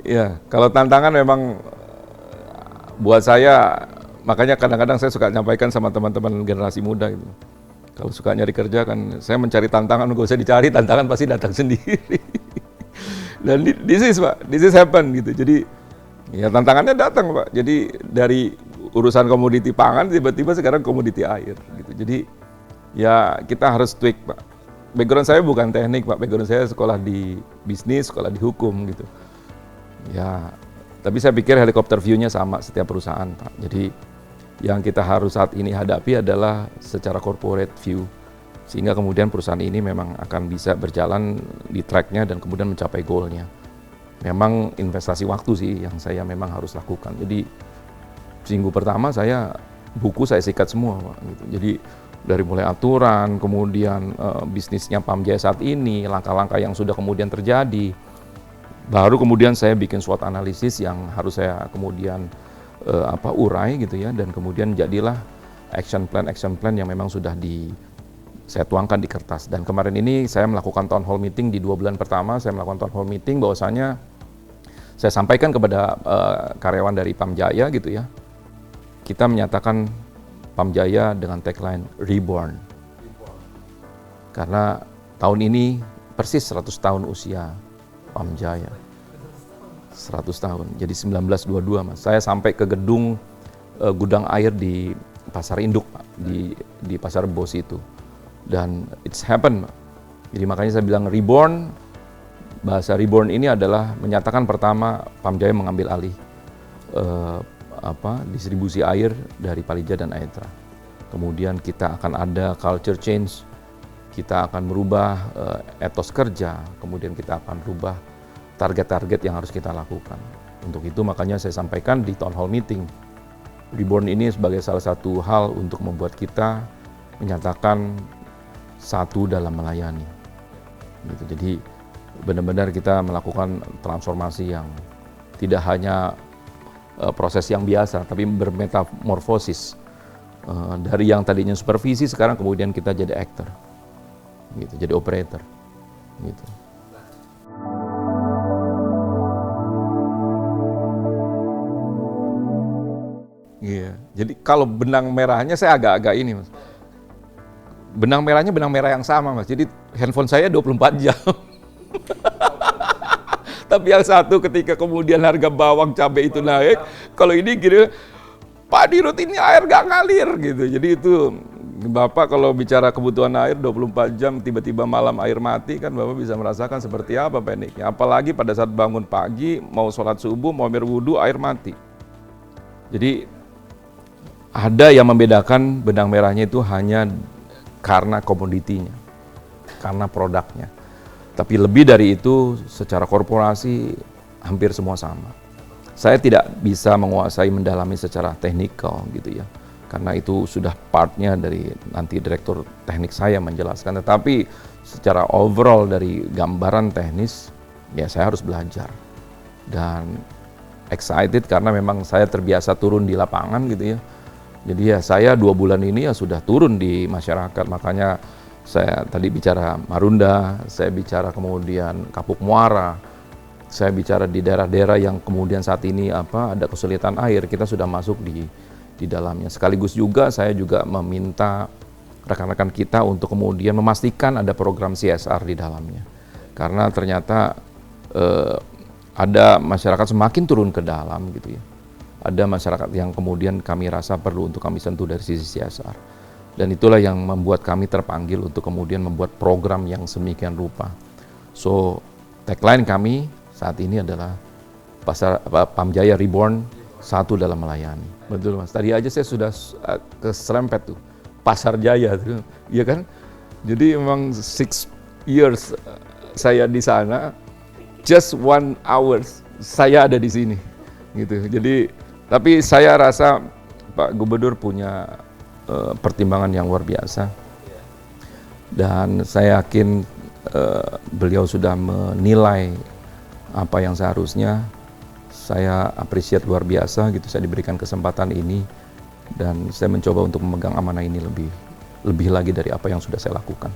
Ya, kalau tantangan memang buat saya, makanya kadang-kadang saya suka nyampaikan sama teman-teman generasi muda gitu. Kalau suka nyari kerja kan, saya mencari tantangan, nggak usah dicari, tantangan pasti datang sendiri. Dan this is Pak, this is happen gitu. Jadi ya tantangannya datang Pak. Jadi dari urusan komoditi pangan tiba-tiba sekarang komoditi air gitu. Jadi ya kita harus tweak Pak. Background saya bukan teknik Pak, background saya sekolah di bisnis, sekolah di hukum gitu. Ya, tapi saya pikir helikopter view-nya sama setiap perusahaan Pak. Jadi yang kita harus saat ini hadapi adalah secara corporate view, sehingga kemudian perusahaan ini memang akan bisa berjalan di track-nya dan kemudian mencapai goal-nya. Memang investasi waktu sih yang saya memang harus lakukan. Jadi minggu pertama buku saya sikat semua Pak. Gitu. Jadi dari mulai aturan, kemudian bisnisnya Pamjaya saat ini, langkah-langkah yang sudah kemudian terjadi, baru kemudian saya bikin SWOT analisis yang harus saya kemudian urai gitu ya, dan kemudian jadilah action plan yang memang sudah saya tuangkan di kertas. Dan kemarin ini saya melakukan town hall meeting di 2 bulan pertama, saya melakukan town hall meeting bahwasanya saya sampaikan kepada karyawan dari Pamjaya gitu ya, kita menyatakan Pamjaya dengan tagline Reborn. Karena tahun ini persis 100 tahun usia Pamjaya. 100 tahun, jadi 1922 Mas. Saya sampai ke gedung gudang air di Pasar Induk Pak, di Pasar Bos itu. Dan it's happen Pak. Jadi makanya saya bilang reborn, bahasa reborn ini adalah menyatakan pertama Pamjaya mengambil alih distribusi air dari Palija dan Aetra. Kemudian kita akan ada culture change, kita akan merubah etos kerja, kemudian kita akan rubah target-target yang harus kita lakukan. Untuk itu makanya saya sampaikan di town hall meeting, Reborn ini sebagai salah satu hal untuk membuat kita menyatakan satu dalam melayani. Gitu. Jadi benar-benar kita melakukan transformasi yang tidak hanya proses yang biasa, tapi bermetamorfosis. Dari yang tadinya supervisi, sekarang kemudian kita jadi actor, gitu, jadi operator. Gitu. Iya, jadi kalau benang merahnya saya agak-agak ini Mas. Benang merahnya benang merah yang sama Mas, jadi handphone saya 24 jam. Tapi yang satu ketika kemudian harga bawang cabai itu naik, kalau ini gitu, Pak Dirut ini air gak ngalir gitu. Jadi itu Bapak kalau bicara kebutuhan air 24 jam, tiba-tiba malam air mati kan Bapak bisa merasakan seperti apa paniknya. Apalagi pada saat bangun pagi, mau sholat subuh, mau berwudu, air mati. Jadi ada yang membedakan benang merahnya itu hanya karena komoditinya, karena produknya. Tapi lebih dari itu, secara korporasi hampir semua sama. Saya tidak bisa menguasai mendalami secara teknikal gitu ya, karena itu sudah partnya dari nanti direktur teknik saya menjelaskan. Tetapi secara overall dari gambaran teknis, ya saya harus belajar. Dan excited karena memang saya terbiasa turun di lapangan gitu ya. Jadi ya saya 2 bulan ini ya sudah turun di masyarakat, makanya saya tadi bicara Marunda, saya bicara kemudian Kapuk Muara, saya bicara di daerah-daerah yang kemudian saat ini ada kesulitan air, kita sudah masuk di dalamnya. Sekaligus juga saya juga meminta rekan-rekan kita untuk kemudian memastikan ada program CSR di dalamnya. Karena ternyata ada masyarakat semakin turun ke dalam gitu ya. Ada masyarakat yang kemudian kami rasa perlu untuk kami sentuh dari sisi CSR. Dan itulah yang membuat kami terpanggil untuk kemudian membuat program yang sedemikian rupa. So, tagline kami saat ini adalah Pamjaya Reborn, satu dalam melayani. Betul Mas, tadi aja saya sudah keserempet tuh, Pasar Jaya tuh, iya kan? Jadi memang 6 years saya di sana, just 1 hour saya ada di sini. Gitu. Jadi tapi saya rasa Pak Gubernur punya pertimbangan yang luar biasa, dan saya yakin beliau sudah menilai apa yang seharusnya. Saya appreciate luar biasa gitu, saya diberikan kesempatan ini dan saya mencoba untuk memegang amanah ini lebih lagi dari apa yang sudah saya lakukan.